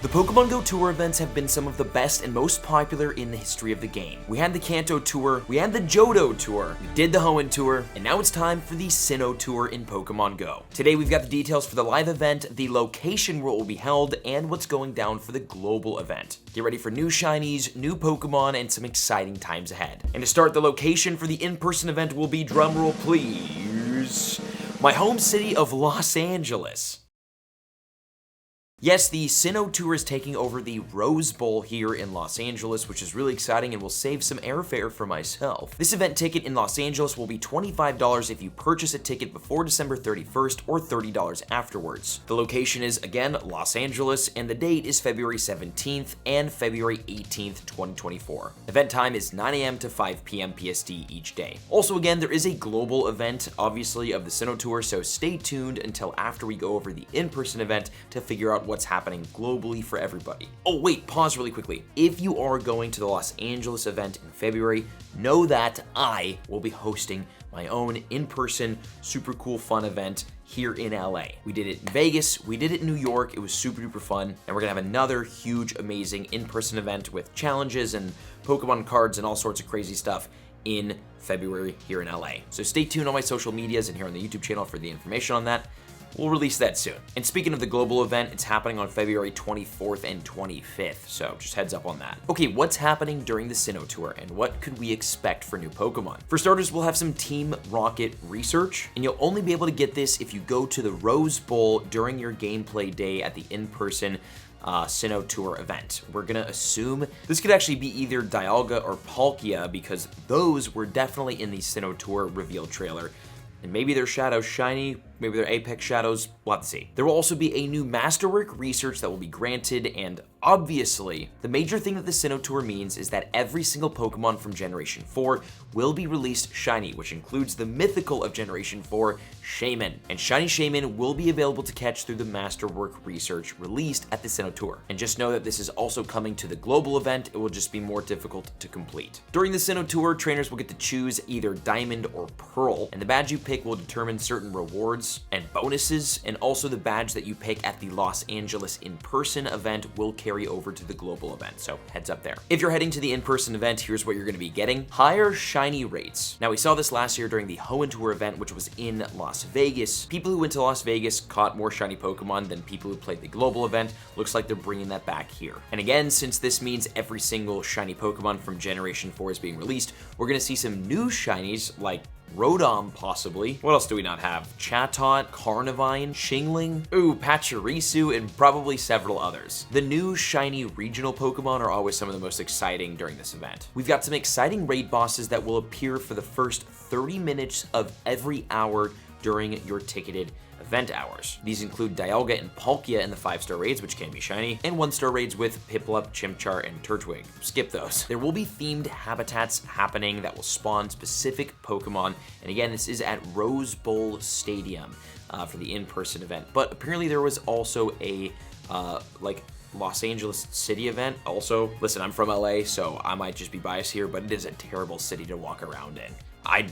The Pokemon GO Tour events have been some of the best and most popular in the history of the game. We had the Kanto Tour, we had the Johto Tour, we did the Hoenn Tour, and now it's time for the Sinnoh Tour in Pokemon GO. Today we've got the details for the live event, the location where it will be held, and what's going down for the global event. Get ready for new shinies, new Pokemon, and some exciting times ahead. And to start, the location for the in-person event will be, drumroll please, my home city of Los Angeles. Yes, the Sinnoh Tour is taking over the Rose Bowl here in Los Angeles, which is really exciting and will save some airfare for myself. This event ticket in Los Angeles will be $25 if you purchase a ticket before December 31st or $30 afterwards. The location is, again, Los Angeles, and the date is February 17th and February 18th, 2024. Event time is 9 a.m. to 5 p.m. PST each day. Also, again, there is a global event, obviously, of the Sinnoh Tour, so stay tuned until after we go over the in-person event to figure out what's happening globally for everybody. Oh wait, pause really quickly. If you are going to the Los Angeles event in February, know that I will be hosting my own in-person, super cool, fun event here in LA. We did it in Vegas, we did it in New York, it was super duper fun, and we're gonna have another huge, amazing in-person event with challenges and Pokemon cards and all sorts of crazy stuff in February here in LA. So stay tuned on my social medias and here on the YouTube channel for the information on that. We'll release that soon. And speaking of the global event, it's happening on February 24th and 25th, so just heads up on that. Okay, what's happening during the Sinnoh Tour, and what could we expect for new Pokemon? For starters, we'll have some Team Rocket research, and you'll only be able to get this if you go to the Rose Bowl during your gameplay day at the in-person Sinnoh Tour event. We're gonna assume this could actually be either Dialga or Palkia, because those were definitely in the Sinnoh Tour reveal trailer. And maybe they're Shadows shiny, maybe they're Apex Shadows, we'll have to see. There will also be a new Masterwork research that will be granted, and obviously, the major thing that the Sinnoh Tour means is that every single Pokemon from Generation 4 will be released shiny, which includes the Mythical of Generation 4, Shaymin. And shiny Shaymin will be available to catch through the Masterwork research released at the Sinnoh Tour. And just know that this is also coming to the global event, it will just be more difficult to complete. During the Sinnoh Tour, trainers will get to choose either Diamond or Pearl, and the badge you pick will determine certain rewards and bonuses, and also the badge that you pick at the Los Angeles in-person event will carry over to the global event, so heads up there. If you're heading to the in-person event, here's what you're going to be getting. Higher shiny rates. Now, we saw this last year during the Hoenn Tour event, which was in Las Vegas. People who went to Las Vegas caught more shiny Pokemon than people who played the global event. Looks like they're bringing that back here. And again, since this means every single shiny Pokemon from Generation 4 is being released, we're going to see some new shinies like Rodom, possibly. What else do we not have? Chatot, Carnivine, Shingling, Pachirisu, and probably several others. The new shiny regional Pokemon are always some of the most exciting during this event. We've got some exciting raid bosses that will appear for the first 30 minutes of every hour during your ticketed event hours. These include Dialga and Palkia in the 5-star raids, which can be shiny, and 1-star raids with Piplup, Chimchar, and Turtwig. Skip those. There will be themed habitats happening that will spawn specific Pokemon, and again, this is at Rose Bowl Stadium for the in-person event. But apparently there was also a Los Angeles city event also. Listen, I'm from LA, so I might just be biased here, but it is a terrible city to walk around in.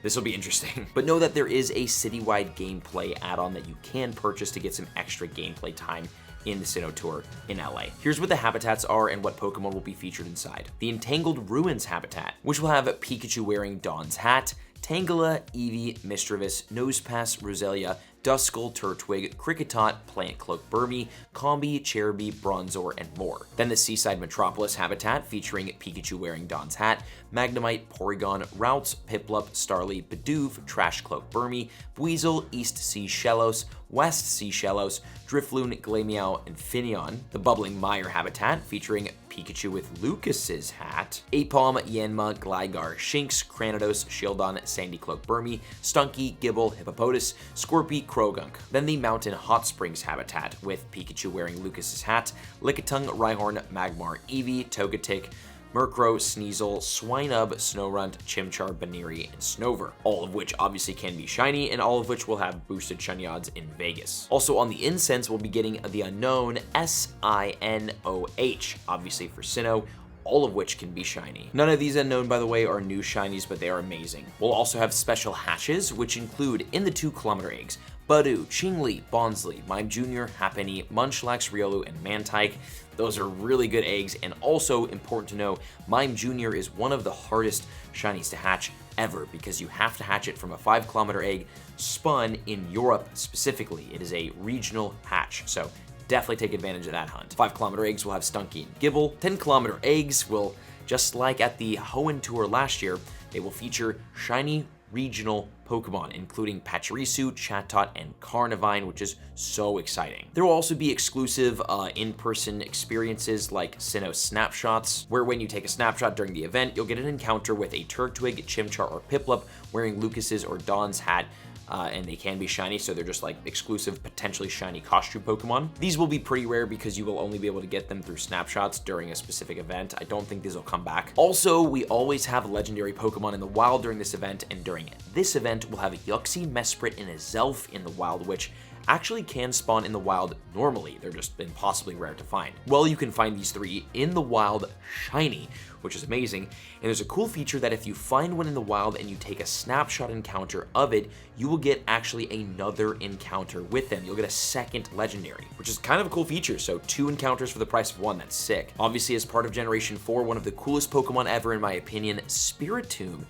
This will be interesting. But know that there is a citywide gameplay add-on that you can purchase to get some extra gameplay time in the Sinnoh Tour in LA. Here's what the habitats are and what Pokemon will be featured inside. The Entangled Ruins habitat, which will have Pikachu wearing Dawn's hat, Tangela, Eevee, Misdreavus, Nosepass, Roselia, Duskull, Turtwig, Kricketot, Plant Cloak Burmy, Combi, Cherubi, Bronzor, and more. Then the Seaside Metropolis habitat featuring Pikachu wearing Dawn's hat, Magnemite, Porygon, Routes, Piplup, Starly, Bidoof, Trash Cloak Burmy, Buizel, East Sea Shellos, West Sea Shellos, Drifloon, Glameow, and Finneon. The Bubbling Mire habitat featuring Pikachu with Lucas's hat, Apom, Yanma, Gligar, Shinx, Cranidos, Shieldon, Sandy Cloak Burmy, Stunky, Gibble, Hippopotas, Scorpy, Krogunk. Then the Mountain Hot Springs habitat with Pikachu wearing Lucas's hat, Lickitung, Rhyhorn, Magmar, Eevee, Togetic, Murkrow, Sneasel, Swinub, Snorunt, Chimchar, Baneri, and Snover, all of which obviously can be shiny, and all of which will have boosted shiny odds in Vegas. Also on the incense, we'll be getting the unknown Sinoh, obviously for Sinnoh, all of which can be shiny. None of these unknown, by the way, are new shinies, but they are amazing. We'll also have special hatches, which include in the 2 kilometer eggs, Budu, Chingli, Bonsly, Mime Jr., Happiny, Munchlax, Riolu, and Mantike. Those are really good eggs, and also important to know, Mime Jr. is one of the hardest shinies to hatch ever because you have to hatch it from a 5-kilometer egg spun in Europe specifically. It is a regional hatch, so definitely take advantage of that hunt. 5-kilometer eggs will have Stunky and Gibble. 10-kilometer eggs will, just like at the Hoenn Tour last year, they will feature shiny regional Pokemon, including Pachirisu, Chatot, and Carnivine, which is so exciting. There will also be exclusive in-person experiences like Sinnoh Snapshots, where when you take a snapshot during the event, you'll get an encounter with a Turtwig, Chimchar, or Piplup wearing Lucas's or Dawn's hat, and they can be shiny, so they're just like exclusive, potentially shiny costume Pokemon. These will be pretty rare because you will only be able to get them through snapshots during a specific event. I don't think these will come back. Also, we always have legendary Pokemon in the wild during this event, and during this event, we'll have a Yuxi, Mesprit, and a Zelf in the wild, which actually can spawn in the wild normally. They're just impossibly rare to find. Well, you can find these 3 in the wild shiny, which is amazing. And there's a cool feature that if you find one in the wild and you take a snapshot encounter of it, you will get actually another encounter with them. You'll get a second legendary, which is kind of a cool feature. So 2 encounters for the price of 1, that's sick. Obviously, as part of Generation 4, one of the coolest Pokemon ever in my opinion, Spiritomb,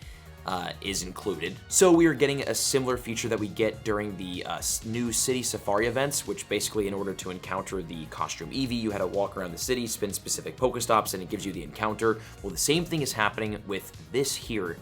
is included. So we are getting a similar feature that we get during the new City Safari events, which basically in order to encounter the costume Eevee, you had to walk around the city, spin specific Pokestops, and it gives you the encounter. Well, the same thing is happening with this here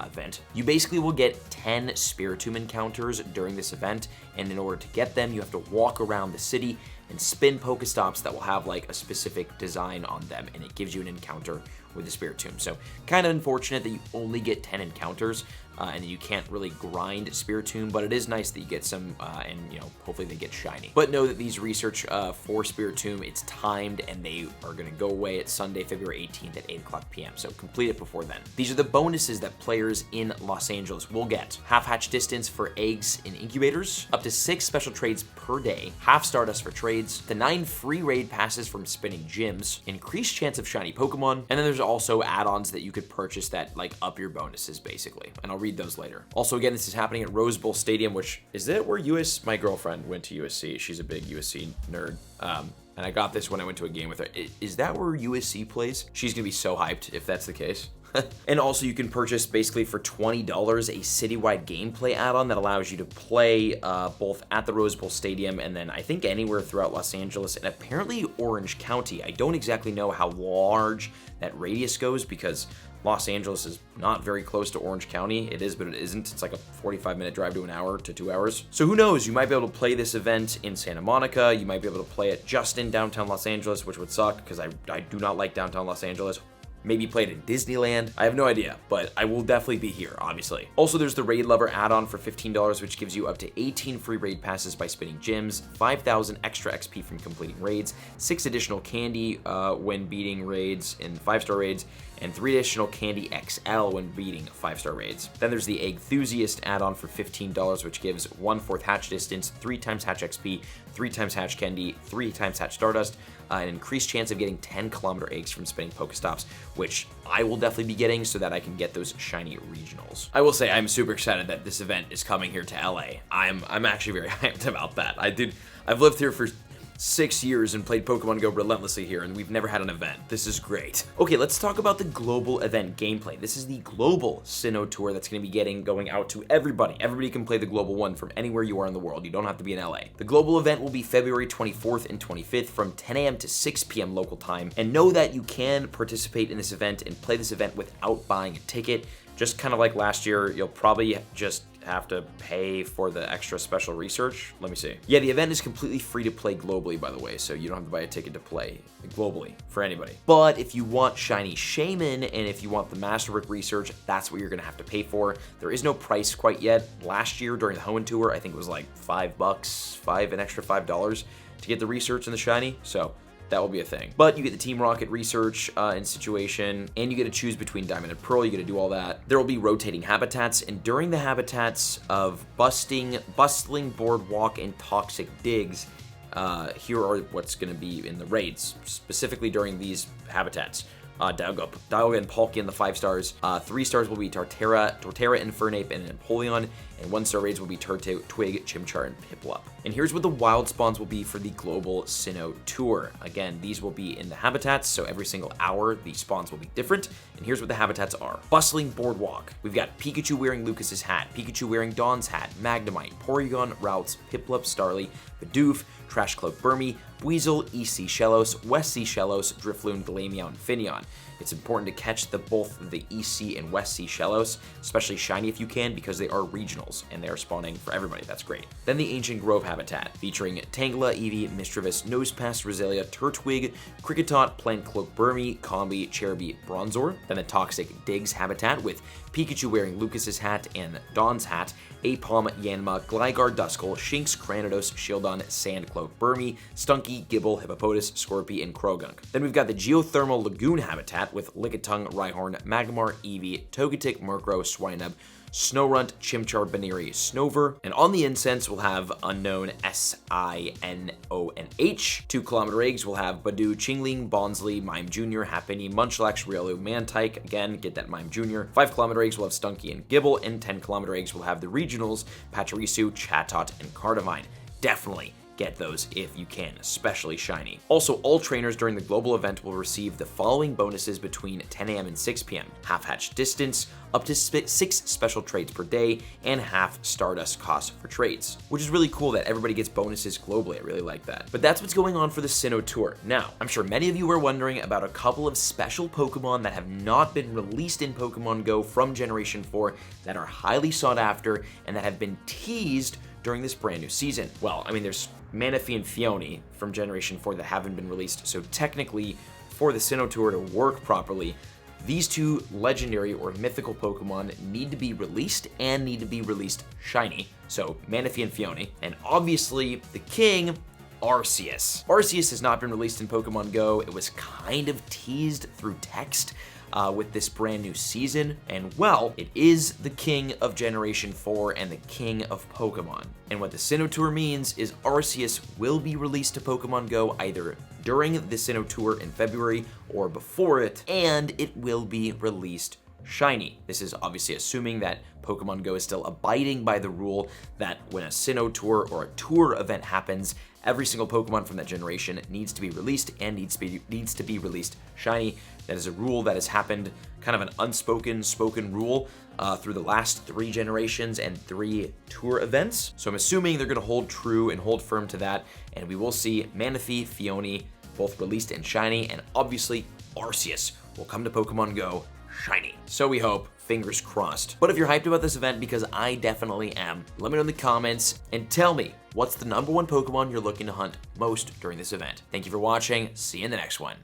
event. You basically will get 10 Spiritomb encounters during this event, and in order to get them, you have to walk around the city and spin Pokestops that will have like a specific design on them, and it gives you an encounter with the Spiritomb. So kind of unfortunate that you only get 10 encounters, and you can't really grind Spiritomb, but it is nice that you get some, and you know, hopefully they get shiny. But know that these research for Spiritomb, it's timed, and they are gonna go away at Sunday, February 18th at 8:00 p.m. So complete it before then. These are the bonuses that players in Los Angeles will get. Half hatch distance for eggs in incubators, up to 6 special trades per day, half Stardust for trades, the 9 free raid passes from spinning gyms, increased chance of shiny Pokemon, and then there's also add-ons that you could purchase that like up your bonuses basically, and I'll read those later. Also, again, this is happening at Rose Bowl Stadium, which is that where my girlfriend went to USC. She's a big USC nerd. And I got this when I went to a game with her. Is that where USC plays? She's gonna be so hyped if that's the case. And also you can purchase basically for $20 a citywide gameplay add-on that allows you to play both at the Rose Bowl Stadium and then I think anywhere throughout Los Angeles and apparently Orange County. I don't exactly know how large that radius goes because Los Angeles is not very close to Orange County. It is, but it isn't. It's like a 45-minute drive to an hour to 2 hours. So who knows? You might be able to play this event in Santa Monica. You might be able to play it just in downtown Los Angeles, which would suck because I do not like downtown Los Angeles. Maybe play it in Disneyland. I have no idea, but I will definitely be here, obviously. Also, there's the Raid Lover add-on for $15, which gives you up to 18 free raid passes by spinning gyms, 5,000 extra XP from completing raids, 6 additional candy when beating raids in 5-star raids, and 3 additional candy XL when beating 5-star raids. Then there's the Eggthusiast add-on for $15, which gives 1/4 hatch distance, 3 times hatch XP, 3 times hatch candy, 3 times hatch Stardust, an increased chance of getting 10-kilometer eggs from spinning Pokestops, which I will definitely be getting so that I can get those shiny regionals. I will say I'm super excited that this event is coming here to LA. I'm actually very hyped about that. I've lived here for 6 years and played Pokemon Go relentlessly here, and we've never had an event. This is great. Okay, let's talk about the global event gameplay. This is the global Sinnoh Tour that's going to be going out to everybody. Everybody can play the global one from anywhere you are in the world. You don't have to be in LA. The global event will be February 24th and 25th from 10 a.m. to 6 p.m. local time. And know that you can participate in this event and play this event without buying a ticket. Just kind of like last year, you'll probably just have to pay for the extra special research. Let me see. Yeah, the event is completely free to play globally, by the way, so you don't have to buy a ticket to play globally for anybody. But if you want Shiny Shaman and if you want the Masterwork research, that's what you're gonna have to pay for. There is no price quite yet. Last year during the Hoenn Tour, I think it was like $5, an extra $5 to get the research and the Shiny, so that will be a thing. But you get the Team Rocket research in situation, and you get to choose between Diamond and Pearl. You get to do all that. There will be rotating habitats, and during the habitats of bustling boardwalk and toxic digs, here are what's going to be in the raids, specifically during these habitats. Dialga and Palkia in the 5 stars. 3 stars will be Torterra, Infernape, and Empoleon, and 1-star raids will be Turtwig, Chimchar, and Piplup. And here's what the wild spawns will be for the Global Sinnoh Tour. Again, these will be in the habitats, so every single hour the spawns will be different. And here's what the habitats are. Bustling Boardwalk. We've got Pikachu wearing Lucas's hat, Pikachu wearing Dawn's hat, Magnemite, Porygon, Routes, Piplup, Starly, Bidoof, Trash Cloak Burmy, Weasel, EC Shellos, West Sea Shellos, Drifloon, Glameow, and Finneon. It's important to catch both the EC and West Sea Shellos, especially shiny if you can, because they are regionals and they are spawning for everybody. That's great. Then the Ancient Grove habitat, featuring Tangela, Eevee, Mischievous, Nosepass, Roselia, Turtwig, Kricketot, Plant Cloak Burmy, Combi, Cherubi, Bronzor. Then the Toxic Digs habitat with Pikachu wearing Lucas's hat and Dawn's hat, Apom, Yanma, Gligar, Duskull, Shinx, Cranidos, Shieldon, Sandcloak Burmy, Stunky, Gibble, Hippopotas, Scorpy, and Krogunk. Then we've got the Geothermal Lagoon habitat with Lickitung, Rhyhorn, Magmar, Eevee, Togetic, Murkrow, Swinub, Snorunt, Chimchar, Baneri, Snover. And on the incense, we'll have Unknown, Sinonh. 2 kilometer eggs, we'll have Badoo, Chingling, Bonsley, Mime Jr., Happiny, Munchlax, Riolu, Mantike. Again, get that Mime Jr. 5 kilometer eggs, we'll have Stunky and Gibble. And 10 kilometer eggs, we'll have the regionals, Pachirisu, Chatot, and Cardamine. Definitely get those if you can, especially shiny. Also, all trainers during the global event will receive the following bonuses between 10 a.m. and 6 p.m. Half hatch distance, up to 6 special trades per day, and half Stardust cost for trades, which is really cool that everybody gets bonuses globally. I really like that. But that's what's going on for the Sinnoh Tour. Now, I'm sure many of you are wondering about a couple of special Pokemon that have not been released in Pokemon Go from Generation 4 that are highly sought after and that have been teased during this brand new season. Well, I mean, there's Manaphy and Phione from Generation 4 that haven't been released, so technically, for the Sinnoh Tour to work properly, these 2 legendary or mythical Pokemon need to be released and need to be released shiny. So, Manaphy and Phione. And obviously, the king, Arceus. Arceus has not been released in Pokemon Go. It was kind of teased through text with this brand new season, and well, it is the king of Generation 4 and the king of Pokemon. And what the Sinnoh Tour means is Arceus will be released to Pokemon Go either during the Sinnoh Tour in February or before it, and it will be released shiny. This is obviously assuming that Pokemon Go is still abiding by the rule that when a Sinnoh Tour or a tour event happens, every single Pokemon from that generation needs to be released and needs to be released shiny. That is a rule that has happened, kind of an spoken rule through the last 3 generations and 3 tour events. So I'm assuming they're going to hold true and hold firm to that, and we will see Manaphy, Phione both released and shiny, and obviously Arceus will come to Pokemon Go shiny. So we hope, fingers crossed. But if you're hyped about this event, because I definitely am, let me know in the comments and tell me what's the #1 Pokemon you're looking to hunt most during this event. Thank you for watching. See you in the next one.